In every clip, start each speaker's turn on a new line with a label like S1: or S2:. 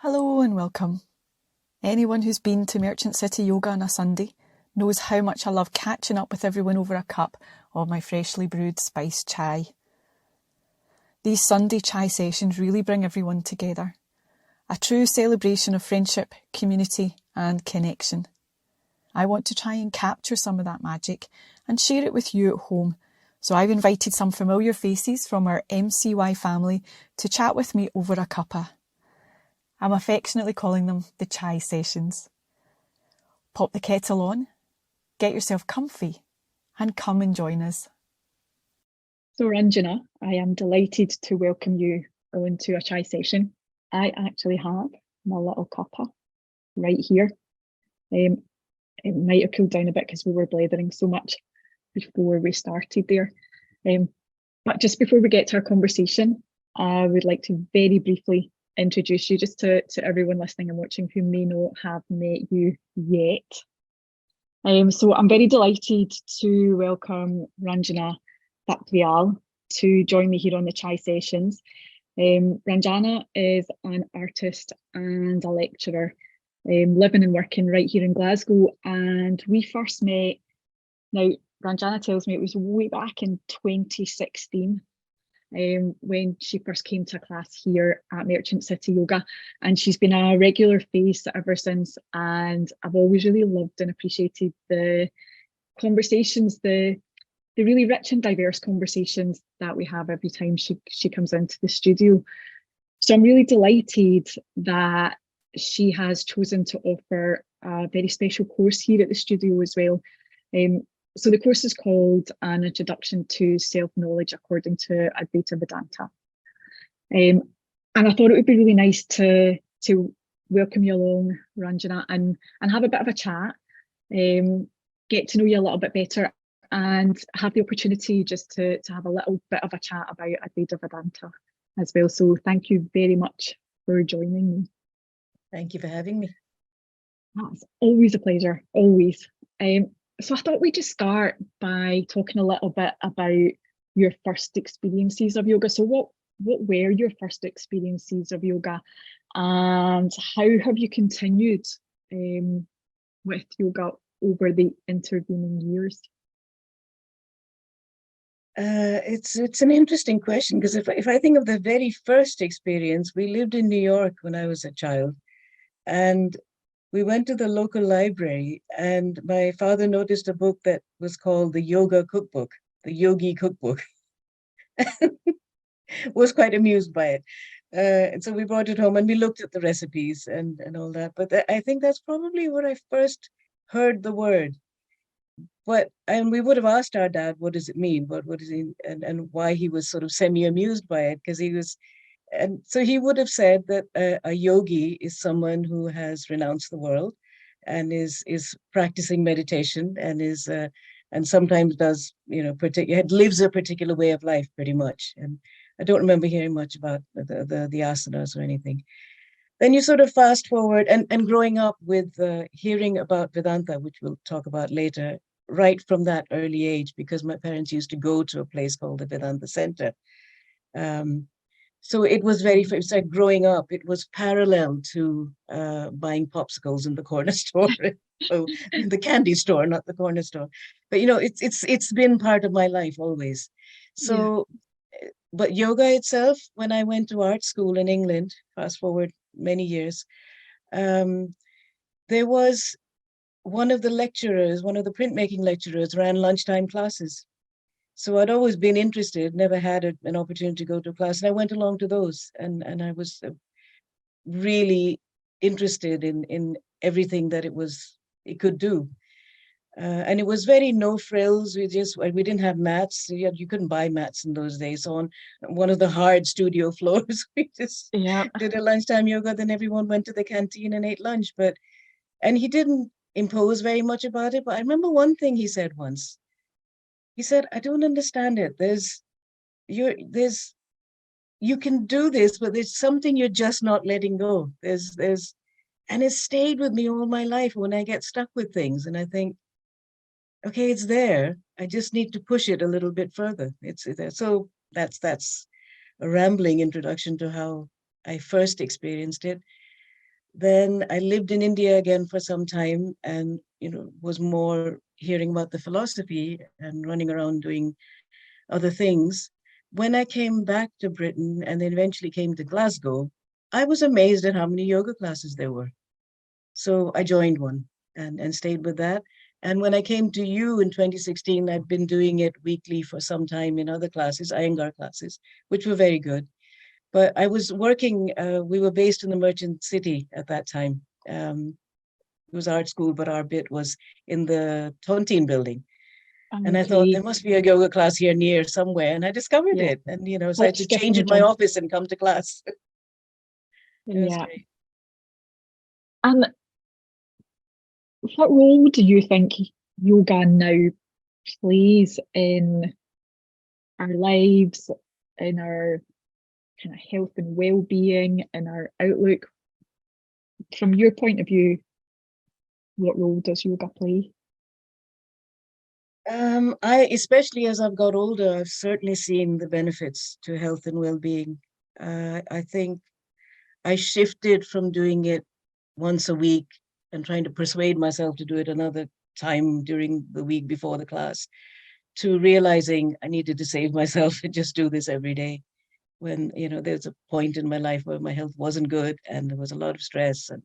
S1: Hello and welcome. Anyone who's been to Merchant City Yoga on a Sunday knows how much I love catching up with everyone over a cup of my freshly brewed spiced chai. These Sunday chai sessions really bring everyone together. A true celebration of friendship, community and connection. I want to try and capture some of that magic and share it with you at home. So I've invited some familiar faces from our MCY family to chat with me over a cuppa. I'm affectionately calling them the chai sessions. Pop the kettle on, get yourself comfy, and come and join us.
S2: So Ranjana, I am delighted to welcome you onto a chai session. I actually have my little cuppa right here. It might have cooled down a bit because we were blethering so much before we started there. But just before we get to our conversation, I would like to very briefly introduce you just to everyone listening and watching who may not have met you yet. So I'm very delighted to welcome Ranjana Thapalyal to join me here on the chai sessions. Ranjana is an artist and a lecturer living and working right here in Glasgow, and we first met, now Ranjana tells me it was way back in 2016 when she first came to a class here at Merchant City Yoga, and she's been a regular face ever since, and I've always really loved and appreciated the conversations, the really rich and diverse conversations that we have every time she comes into the studio. So I'm really delighted that she has chosen to offer a very special course here at the studio as well. So the course is called An Introduction to Self-Knowledge according to Advaitya Vedanta. And I thought it would be really nice to welcome you along, Ranjana, and have a bit of a chat, get to know you a little bit better, and have the opportunity just to have a little bit of a chat about Advaitya Vedanta as well. So thank you very much for joining me.
S3: Thank you for having me.
S2: That's always a pleasure, always. So I thought we'd just start by talking a little bit about your first experiences of yoga. So what were your first experiences of yoga, and how have you continued with yoga over the intervening years?
S3: It's an interesting question, because if I think of the very first experience, we lived in New York when I was a child, and we went to the local library, and my father noticed a book that was called the Yoga Cookbook, the Yogi Cookbook. Was quite amused by it. And so we brought it home and we looked at the recipes and all that. But I think that's probably where I first heard the word. And we would have asked our dad, what does it mean? What is it? And why he was sort of semi-amused by it, because he was. And so he would have said that a yogi is someone who has renounced the world and is practicing meditation and and sometimes does, lives a particular way of life pretty much. And I don't remember hearing much about the asanas or anything. Then you sort of fast forward and growing up with hearing about Vedanta, which we'll talk about later, right from that early age, because my parents used to go to a place called the Vedanta Center. So it was it's like growing up, it was parallel to buying popsicles in the corner store. So in the candy store, not the corner store. But it's been part of my life always. So, yeah. But yoga itself, when I went to art school in England, fast forward many years, there was one of the printmaking lecturers ran lunchtime classes. So I'd always been interested, never had an opportunity to go to a class, and I went along to those, and I was really interested in everything that it could do. And it was very no frills. We didn't have mats. You couldn't buy mats in those days. So on one of the hard studio floors, we just did a lunchtime yoga. Then everyone went to the canteen and ate lunch. And he didn't impose very much about it. But I remember one thing he said once. He said, I don't understand it. You can do this, but there's something you're just not letting go. And it stayed with me all my life when I get stuck with things. And I think, okay, it's there. I just need to push it a little bit further. It's there. So that's a rambling introduction to how I first experienced it. Then I lived in India again for some time, and was more hearing about the philosophy and running around doing other things. When I came back to Britain and then eventually came to Glasgow, I was amazed at how many yoga classes there were. So I joined one and stayed with that. And when I came to you in 2016, I'd been doing it weekly for some time in other classes, Iyengar classes, which were very good. But I was working, we were based in the Merchant City at that time. It was art school, but our bit was in the Tontine building. And I thought
S2: Okay.
S3: there must be a yoga class here near somewhere. And I discovered
S2: Yeah.
S3: it. And, so I had
S2: Let's
S3: to
S2: give
S3: change
S2: them a
S3: in my
S2: jump.
S3: office and come to class. It was
S2: Yeah.
S3: great.
S2: And what role do you think yoga now plays in our lives, in our kind of health and well-being, in our outlook? From your point of view, what role does yoga play?
S3: Especially as I've got older, I've certainly seen the benefits to health and well-being. I think I shifted from doing it once a week and trying to persuade myself to do it another time during the week before the class to realizing I needed to save myself and just do this every day. When, there's a point in my life where my health wasn't good and there was a lot of stress, and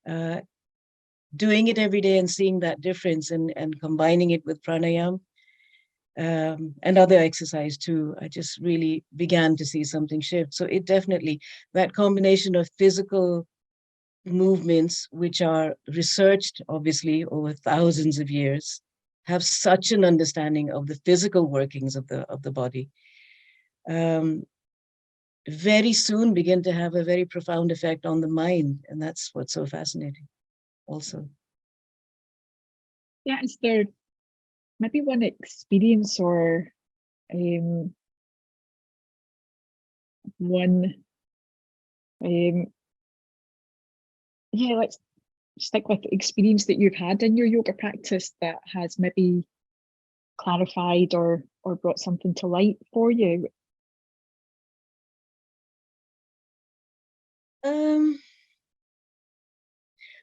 S3: uh, doing it every day and seeing that difference and combining it with pranayam and other exercise too, I just really began to see something shift. So it definitely, that combination of physical movements, which are researched obviously over thousands of years, have such an understanding of the physical workings of the body, um, very soon begin to have a very profound effect on the mind. And that's what's so fascinating also.
S2: Yeah, is there maybe one experience or one yeah, let's stick with the experience that you've had in your yoga practice that has maybe clarified or brought something to light for you?
S3: Um,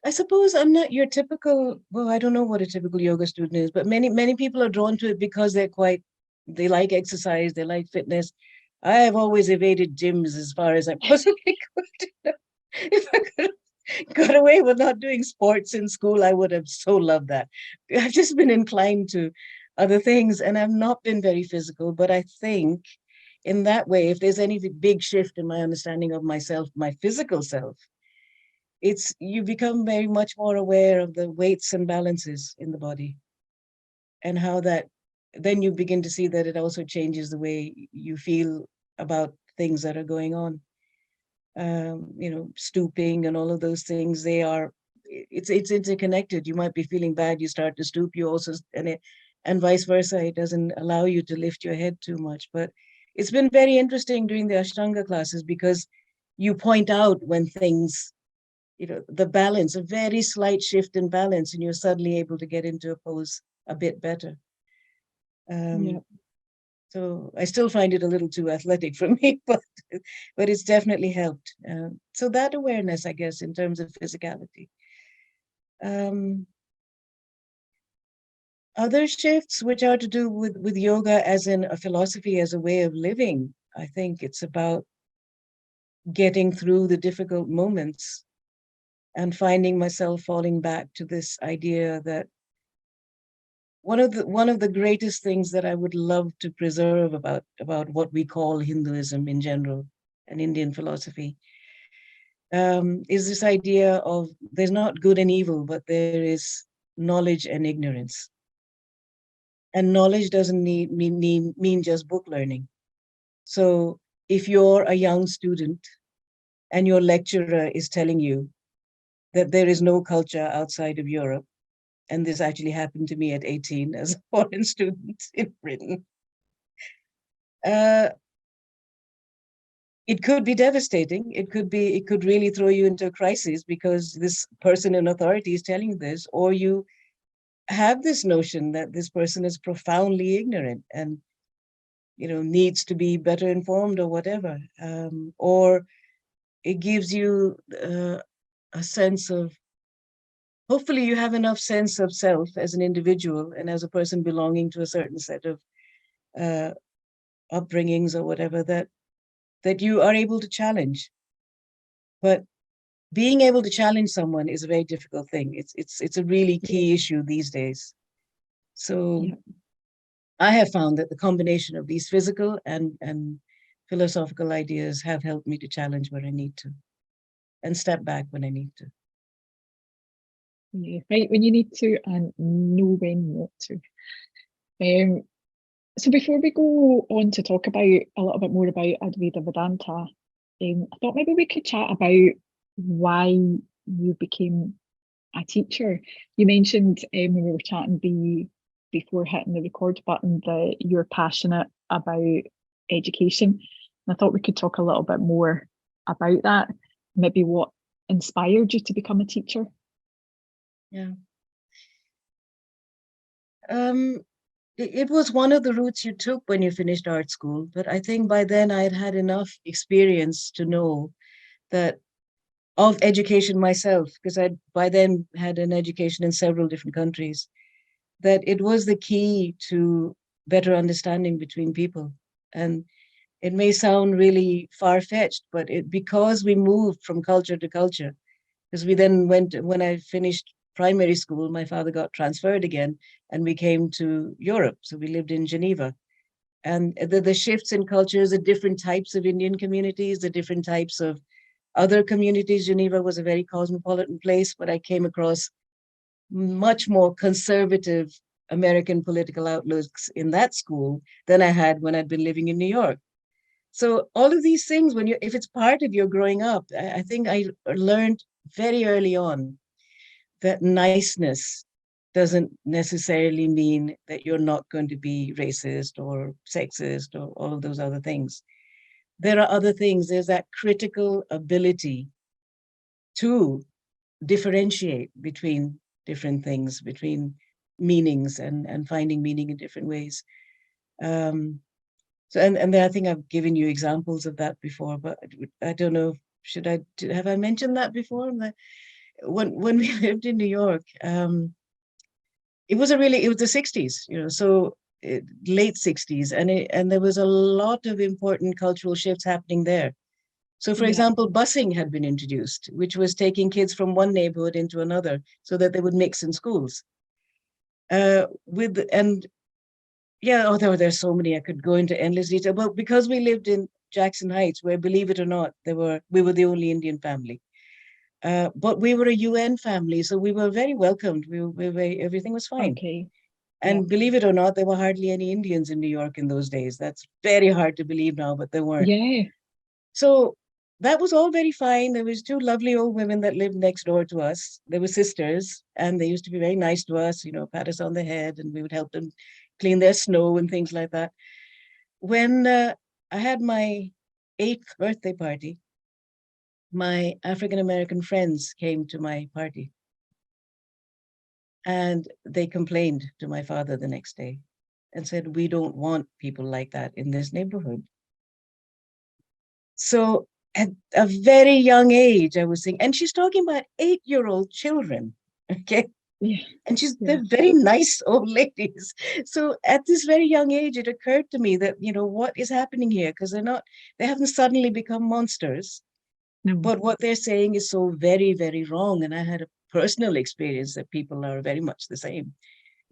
S3: I suppose I'm not your typical, well, I don't know what a typical yoga student is, but many people are drawn to it because they like exercise, they like fitness. I have always evaded gyms as far as I possibly could. If I could have got away with not doing sports in school, I would have so loved that. I've just been inclined to other things and I've not been very physical, but I think in that way, if there's any big shift in my understanding of myself, my physical self, it's you become very much more aware of the weights and balances in the body and how that then you begin to see that it also changes the way you feel about things that are going on. Stooping and all of those things, it's interconnected. You might be feeling bad, you start to stoop, you also and vice versa. It doesn't allow you to lift your head too much. But it's been very interesting during the Ashtanga classes because you point out when things, the balance, a very slight shift in balance, and you're suddenly able to get into a pose a bit better.
S2: Yeah.
S3: So I still find it a little too athletic for me, but it's definitely helped. So that awareness, I guess, in terms of physicality. Other shifts, which are to do with yoga as in a philosophy, as a way of living, I think it's about getting through the difficult moments and finding myself falling back to this idea that one of the greatest things that I would love to preserve about what we call Hinduism in general and Indian philosophy is this idea of there's not good and evil, but there is knowledge and ignorance. And knowledge doesn't mean just book learning. So if you're a young student and your lecturer is telling you that there is no culture outside of Europe, and this actually happened to me at 18 as a foreign student in Britain, uh, it could be devastating. It could really throw you into a crisis because this person in authority is telling you this, or you have this notion that this person is profoundly ignorant and needs to be better informed or whatever, or it gives you a sense of, hopefully you have enough sense of self as an individual and as a person belonging to a certain set of upbringings or whatever, that you are able to challenge. But being able to challenge someone is a very difficult thing. It's a really key issue these days. So
S2: Yeah.
S3: I have found that the combination of these physical and philosophical ideas have helped me to challenge where I need to and step back when I need to.
S2: Yeah, right when you need to and know when not to. So before we go on to talk about a little bit more about Advaitya Vedanta, I thought maybe we could chat about why you became a teacher. You mentioned when we were chatting before hitting the record button that you're passionate about education. And I thought we could talk a little bit more about that, maybe what inspired you to become a teacher.
S3: Yeah. It was one of the routes you took when you finished art school, but I think by then I had had enough experience to know that of education myself, because I by then had an education in several different countries, that it was the key to better understanding between people. And it may sound really far-fetched, but because we moved from culture to culture, because we then went, when I finished primary school, my father got transferred again and we came to Europe. So we lived in Geneva. And the shifts in cultures, the different types of Indian communities, the different types of other communities. Geneva was a very cosmopolitan place, but I came across much more conservative American political outlooks in that school than I had when I'd been living in New York. So all of these things, when you, if it's part of your growing up, I think I learned very early on that niceness doesn't necessarily mean that you're not going to be racist or sexist or all of those other things. There are other things. There's that critical ability to differentiate between different things, between meanings and finding meaning in different ways. Um, so, and I think I've given you examples of that before, but I don't know, should I, have I mentioned that before? When we lived in New York, it was the 60s, so late 60s, and there was a lot of important cultural shifts happening there. So, for
S2: Yeah.
S3: example, busing had been introduced, which was taking kids from one neighborhood into another so that they would mix in schools. There's so many, I could go into endless detail. But because we lived in Jackson Heights, where, believe it or not, we were the only Indian family. But we were a UN family, so we were very welcomed. Everything was fine.
S2: Okay.
S3: And believe it or not, there were hardly any Indians in New York in those days. That's very hard to believe now, but there weren't.
S2: Yeah.
S3: So that was all very fine. There was two lovely old women that lived next door to us. They were sisters, and they used to be very nice to us, pat us on the head, and we would help them clean their snow and things like that. When I had my 8th birthday party, my African-American friends came to my party. And they complained to my father the next day and said, "We don't want people like that in this neighborhood." So at a very young age, I was thinking, and she's talking about 8-year-old children, okay?
S2: Yeah.
S3: And
S2: Yeah.
S3: they're very nice old ladies. So at this very young age, it occurred to me that, what is happening here? Because they haven't suddenly become monsters,
S2: No.
S3: but what they're saying is so very, very wrong. And I had a personal experience that people are very much the same.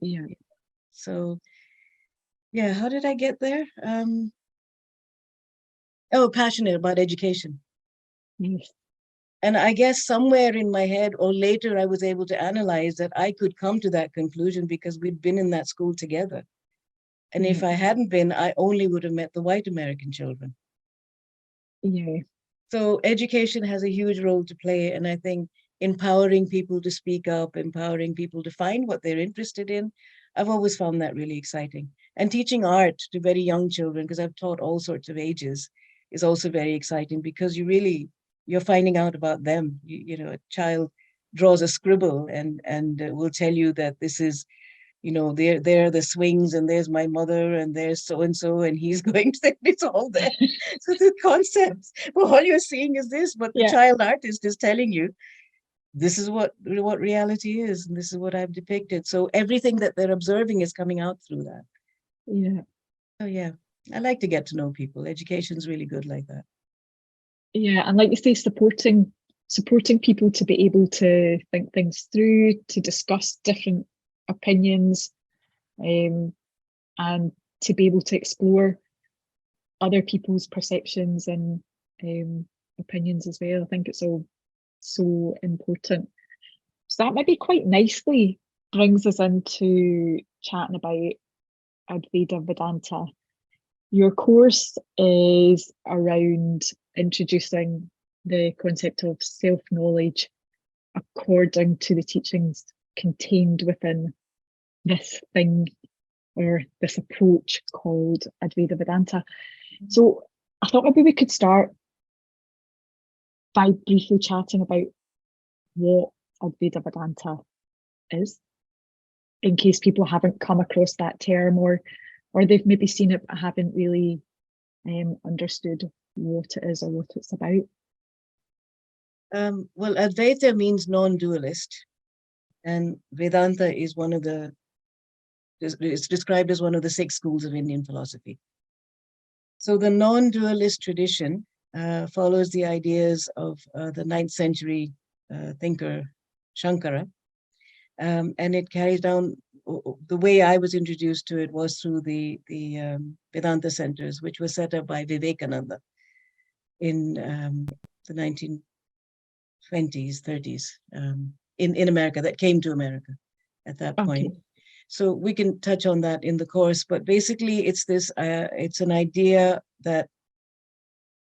S2: Yeah.
S3: So yeah, how did I get there? Passionate about education.
S2: Yes.
S3: And I guess somewhere in my head, or later, I was able to analyze that I could come to that conclusion because we'd been in that school together. And if I hadn't been, I only would have met the white American children.
S2: Yeah.
S3: So education has a huge role to play. And I think empowering people to speak up, empowering people to find what they're interested in, I've always found that really exciting. And teaching art to very young children, because I've taught all sorts of ages, is also very exciting because you're finding out about them. A child draws a scribble and will tell you that this is, there are the swings, and there's my mother, and there's so and so, and he's going to, it's all there. So the concepts, well, all you're seeing is this, but the child artist is telling you this is what reality is, and this is what I've depicted. So everything that they're observing is coming out through that.
S2: Yeah.
S3: Oh yeah, I like to get to know people. Education's really good like that.
S2: Yeah, and like you say, supporting people to be able to think things through, to discuss different opinions, and to be able to explore other people's perceptions and opinions as well. I think it's all so important. So that maybe quite nicely brings us into chatting about Advaita Vedanta. Your course is around introducing the concept of self-knowledge according to the teachings contained within this thing or this approach called Advaita Vedanta. So I thought maybe we could start by briefly chatting about what Advaita Vedanta is, in case people haven't come across that term, or they've maybe seen it but haven't really understood what it is or what it's about.
S3: Well, Advaita means non-dualist, and Vedanta is it's described as one of the 6 schools of Indian philosophy. So the non-dualist tradition follows the ideas of the 9th century thinker Shankara, and it carries down. The way I was introduced to it was through the Vedanta centers, which were set up by Vivekananda in the 1920s, 30s in America, that came to America at that point.
S2: Okay.
S3: So we can touch on that in the course, but basically it's this, it's an idea that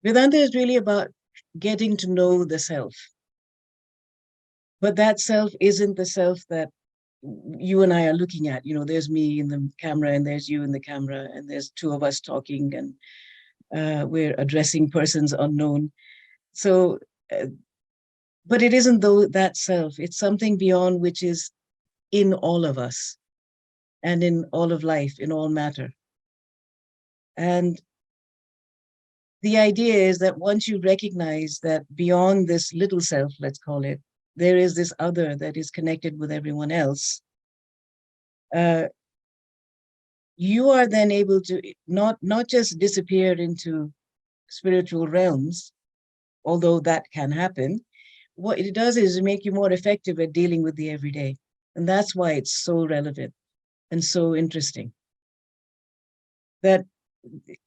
S3: Vedanta is really about getting to know the self. But that self isn't the self that you and I are looking at. You know, there's me in the camera and there's you in the camera and there's 2 of us talking, and we're addressing persons unknown. So, but it isn't that self. It's something beyond, which is in all of us and in all of life, in all matter. And the idea is that once you recognize that beyond this little self, let's call it, there is this other that is connected with everyone else, you are then able to not just disappear into spiritual realms, although that can happen. What it does is make you more effective at dealing with the everyday. And that's why it's so relevant and so interesting. That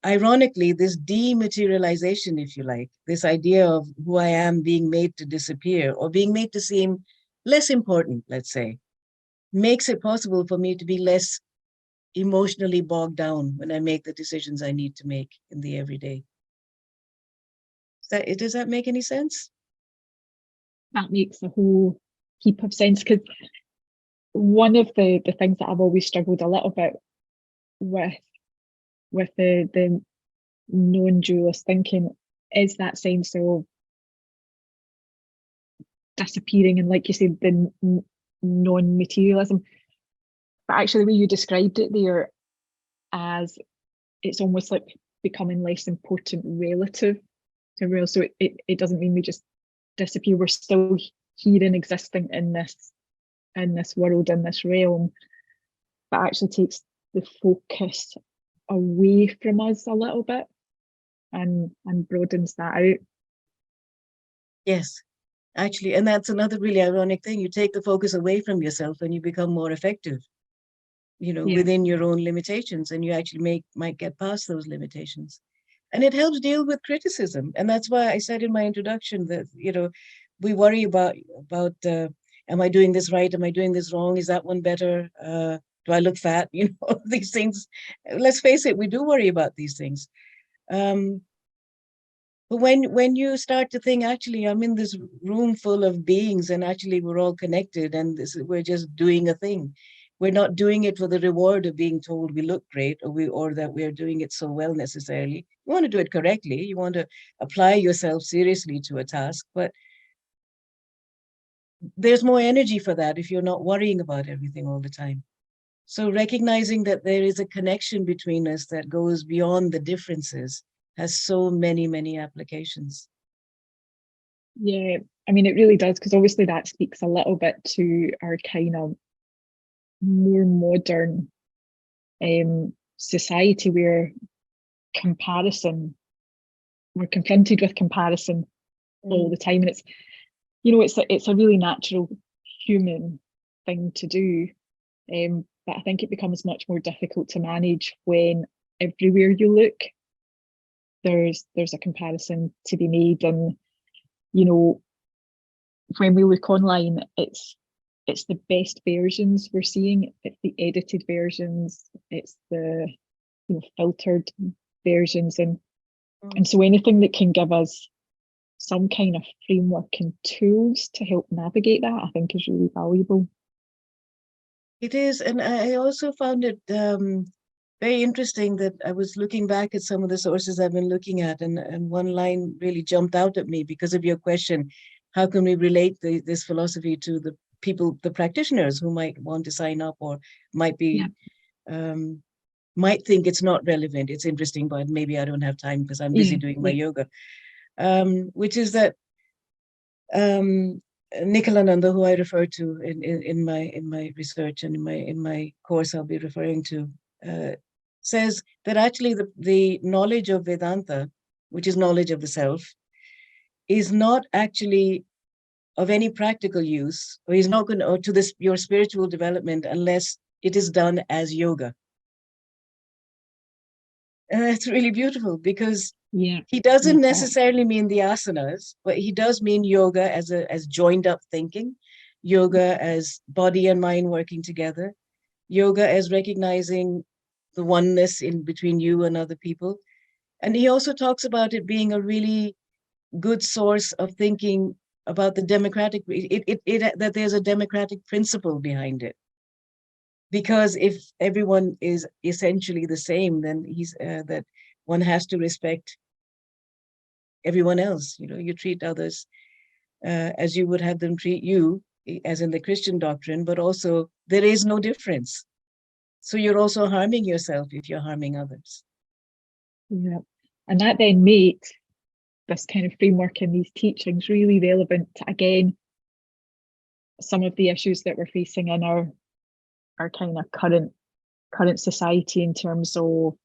S3: ironically, this dematerialization, if you like, this idea of who I am being made to disappear or being made to seem less important, let's say, makes it possible for me to be less emotionally bogged down when I make the decisions I need to make in the everyday. Does that make any sense?
S2: That makes a whole heap of sense, because one of the things that I've always struggled a little bit with the non-dualist thinking is that sense of disappearing, and like you said, the non-materialism. But actually the way you described it there, as it's almost like becoming less important relative to real. So it doesn't mean we just disappear. We're still here and existing in this world, in this realm, but actually takes the focus away from us a little bit and broadens that out.
S3: Yes, actually, and that's another really ironic thing. You take the focus away from yourself and you become more effective, you know,
S2: Yeah.
S3: within your own limitations, and you actually might get past those limitations. And it helps deal with criticism. And that's why I said in my introduction that, you know, we worry about am I doing this right? Am I doing this wrong? Is that one better? Do I look fat? You know, these things. Let's face it, we do worry about these things. But when you start to think, actually, I'm in this room full of beings, and actually we're all connected, and we're just doing a thing. We're not doing it for the reward of being told we look great, or that we're doing it so well necessarily. You want to do it correctly. You want to apply yourself seriously to a task, but there's more energy for that if you're not worrying about everything all the time. So recognizing that there is a connection between us that goes beyond the differences has so many, many applications.
S2: Yeah, I mean, it really does, because obviously that speaks a little bit to our kind of more modern society, where comparison, we're confronted with comparison all the time, and it's, you know, it's a really natural human thing to do, but I think it becomes much more difficult to manage when everywhere you look there's a comparison to be made. And you know, when we look online, it's the best versions we're seeing, it's the edited versions, it's the, you know, filtered versions, and so anything that can give us some kind of framework and tools to help navigate that, I think, is really valuable.
S3: It is, and I also found it very interesting that I was looking back at some of the sources I've been looking at, and one line really jumped out at me because of your question: how can we relate this philosophy to the people, the practitioners who might want to sign up or might be might think it's not relevant, it's interesting, but maybe I don't have time because I'm busy doing my yoga. Which is that Nikalananda, who I refer to in my research and in my course I'll be referring to, says that actually the knowledge of Vedanta, which is knowledge of the self, is not actually of any practical use, or is not going to your spiritual development unless it is done as yoga. And that's really beautiful, because he doesn't necessarily mean the asanas, but he does mean yoga as joined up thinking, yoga as body and mind working together, yoga as recognizing the oneness in between you and other people. And he also talks about it being a really good source of thinking about the democratic, that there's a democratic principle behind it. Because if everyone is essentially the same, then that one has to respect everyone else. You know, you treat others as you would have them treat you, as in the Christian doctrine, but also there is no difference. So you're also harming yourself if you're harming others.
S2: Yeah, and that then makes this kind of framework and these teachings really relevant to, again, some of the issues that we're facing in our kind of current society, in terms of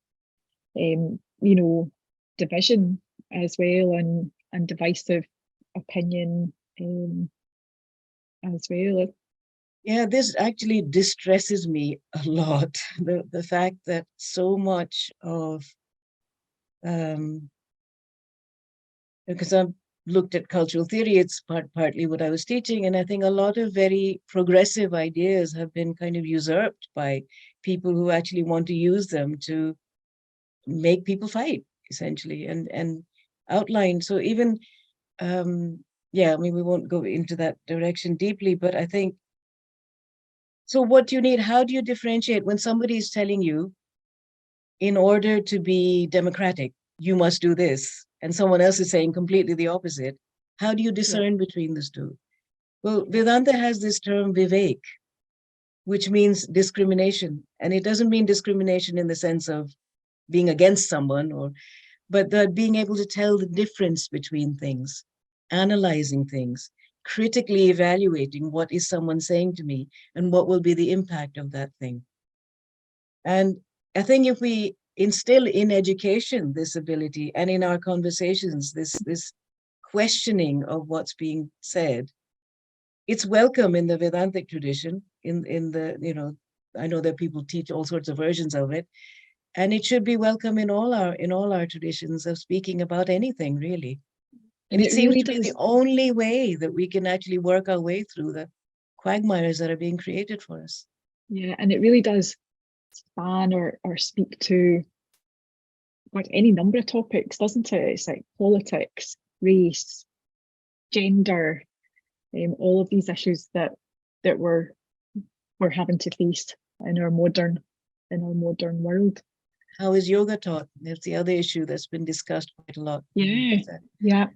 S2: you know, division as well, and divisive opinion as well.
S3: Yeah, this actually distresses me a lot. The fact that so much of because I've looked at cultural theory, it's partly what I was teaching, and I think a lot of very progressive ideas have been kind of usurped by people who actually want to use them to make people fight, essentially, and outline. So even yeah, I mean, we won't go into that direction deeply, but I think, so what do you need? How do you differentiate when somebody is telling you, in order to be democratic, you must do this, and someone else is saying completely the opposite? How do you discern between those two? Well, Vedanta has this term vivek, which means discrimination. And it doesn't mean discrimination in the sense of being against someone, but that being able to tell the difference between things, analyzing things, critically evaluating what is someone saying to me and what will be the impact of that thing. And I think if we instill in education this ability, and in our conversations, this questioning of what's being said, it's welcome in the Vedantic tradition, in the, you know, I know that people teach all sorts of versions of it, and it should be welcome in all our traditions of speaking about anything, really. And it seems to be the only way that we can actually work our way through the quagmires that are being created for us.
S2: Yeah, and it really does span or speak to any number of topics, doesn't it? It's like politics, race, gender, all of these issues that we're having to face in our modern world.
S3: How is yoga taught? That's the other issue that's been discussed quite a lot.
S2: Yeah.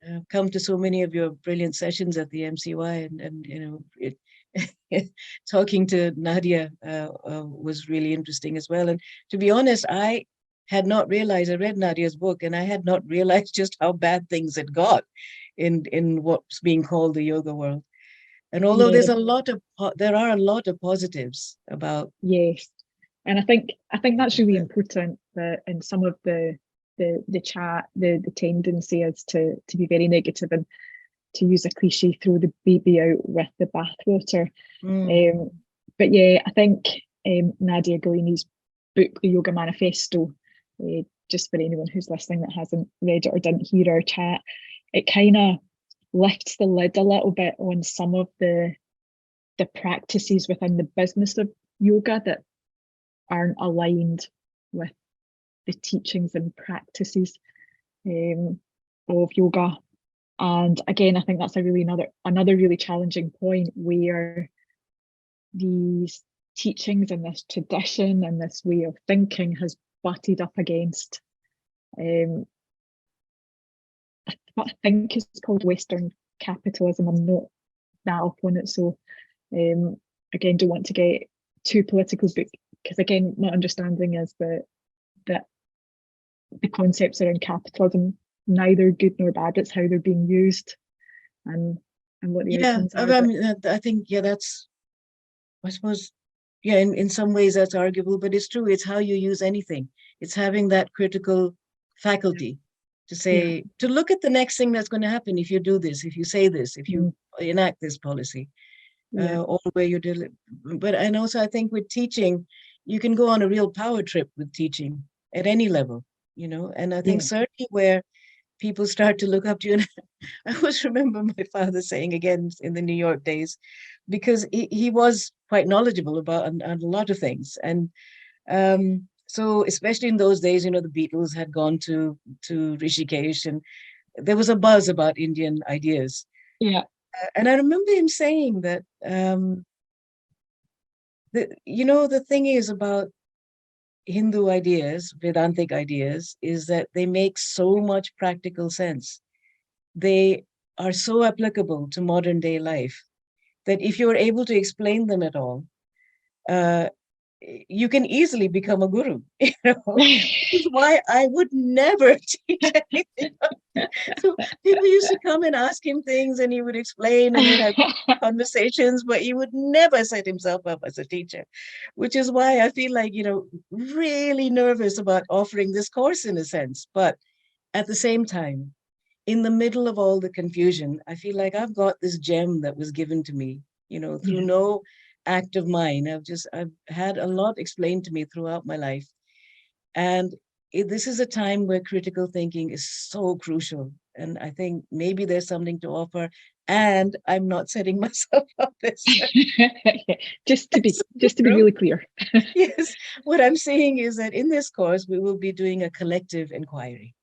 S3: I've come to so many of your brilliant sessions at the MCY, and you know, talking to Nadia was really interesting as well. And to be honest, I had not realized, I read Nadia's book, and I had not realized just how bad things had got in what's being called the yoga world. And although
S2: Yeah,
S3: there are a lot of positives about.
S2: yes. And I think that's really important, that in some of the chat, the tendency is to be very negative and to use a cliche, throw the baby out with the bathwater. But yeah, I think Nadia Galini's book, The Yoga Manifesto, just for anyone who's listening that hasn't read it or didn't hear our chat, it kind of lifts the lid a little bit on some of the practices within the business of yoga that aren't aligned with the teachings and practices of yoga. And again, I think that's another really challenging point, where these teachings and this tradition and this way of thinking has butted up against what I think is called Western capitalism. I'm not that up on it, so again, don't want to get too political, but because again, my understanding is that the concepts around capitalism, neither good nor bad, it's how they're being used and what the outcomes are.
S3: I think, that's, I suppose, in some ways that's arguable, but it's true. It's how you use anything. It's having that critical faculty to say, to look at the next thing that's going to happen if you do this, if you say this, if you enact this policy, or where you do it. But, and also I think with teaching, you can go on a real power trip with teaching at any level, and I think certainly where people start to look up to you. And I always remember my father saying, again, in the New York days, because he was quite knowledgeable about a lot of things. And so especially in those days, the Beatles had gone to Rishikesh, and there was a buzz about Indian ideas.
S2: Yeah.
S3: And I remember him saying that, the thing is about Hindu ideas, Vedantic ideas, is that they make so much practical sense. They are so applicable to modern day life that if you're able to explain them at all, you can easily become a guru. Which is why I would never teach anything. So people used to come and ask him things, and he would explain, and we'd have conversations, but he would never set himself up as a teacher, which is why I feel like, really nervous about offering this course in a sense. But at the same time, in the middle of all the confusion, I feel like I've got this gem that was given to me, through no act of mine. I've had a lot explained to me throughout my life. And this is a time where critical thinking is so crucial. And I think maybe there's something to offer. And I'm not setting myself up this.
S2: just to be really clear.
S3: Yes, what I'm saying is that in this course, we will be doing a collective inquiry.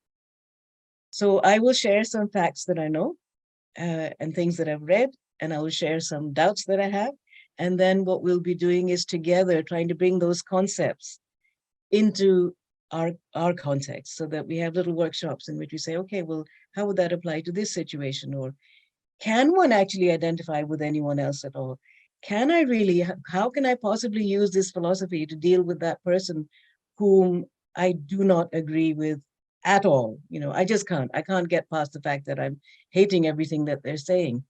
S3: So I will share some facts that I know and things that I've read, and I will share some doubts that I have. And then what we'll be doing is together trying to bring those concepts into our context, so that we have little workshops in which we say, okay, well, how would that apply to this situation? Or can one actually identify with anyone else at all? How can I possibly use this philosophy to deal with that person whom I do not agree with at all? I just can't. I can't get past the fact that I'm hating everything that they're saying.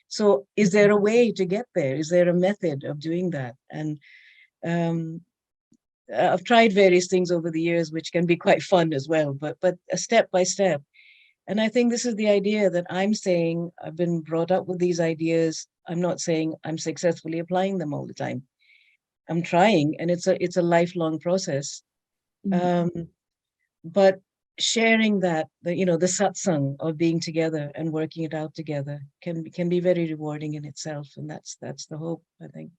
S3: So is there a way to get there? Is there a method of doing that? And I've tried various things over the years, which can be quite fun as well, but a step by step. And I think this is the idea that I'm saying. I've been brought up with these ideas. I'm not saying I'm successfully applying them all the time. I'm trying, and it's a lifelong process. But sharing that, the satsang of being together and working it out together can be very rewarding in itself, and that's the hope, I think,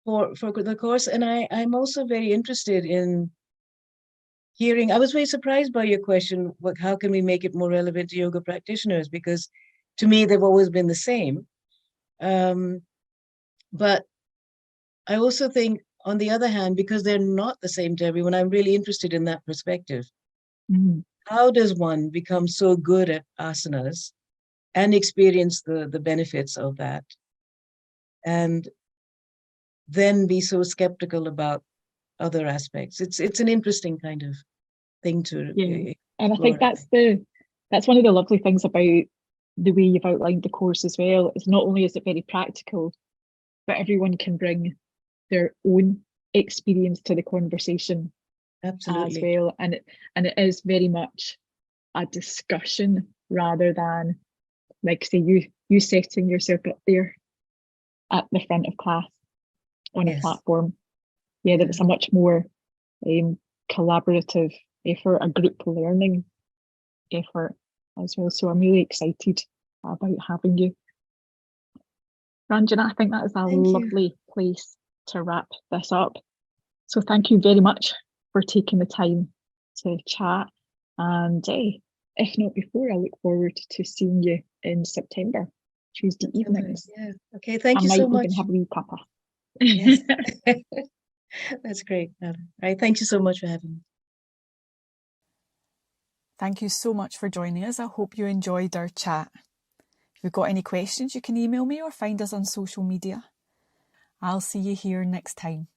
S3: for the course. And I'm also very interested in hearing. I was very surprised by your question. How can we make it more relevant to yoga practitioners? Because to me, they've always been the same. But I also think, on the other hand, because they're not the same to everyone, I'm really interested in that perspective. How does one become so good at asanas and experience the benefits of that, and then be so skeptical about other aspects? It's an interesting kind of thing to explore.
S2: And I think that's the That's one of the lovely things about the way you've outlined the course as well. Is not only is it very practical, but everyone can bring their own experience to the conversation as
S3: Absolutely.
S2: well. And it is very much a discussion rather than, like, say, you setting yourself up there at the front of class on a
S3: Yes.
S2: platform. Yeah, that it's a much more collaborative effort, a group learning effort as well. So I'm really excited about having you. Ranjana, I think that is a
S3: Thank you.
S2: lovely place to wrap this up. So thank you very much for taking the time to chat. And if not before, I look forward to seeing you in September, Tuesday evenings.
S3: Yeah. Okay. Thank
S2: I
S3: you
S2: might
S3: so
S2: even
S3: much.
S2: have a wee cuppa.
S3: Yes. That's great. All right. Thank you so much for having me.
S1: Thank you so much for joining us. I hope you enjoyed our chat. If you've got any questions, you can email me or find us on social media. I'll see you here next time.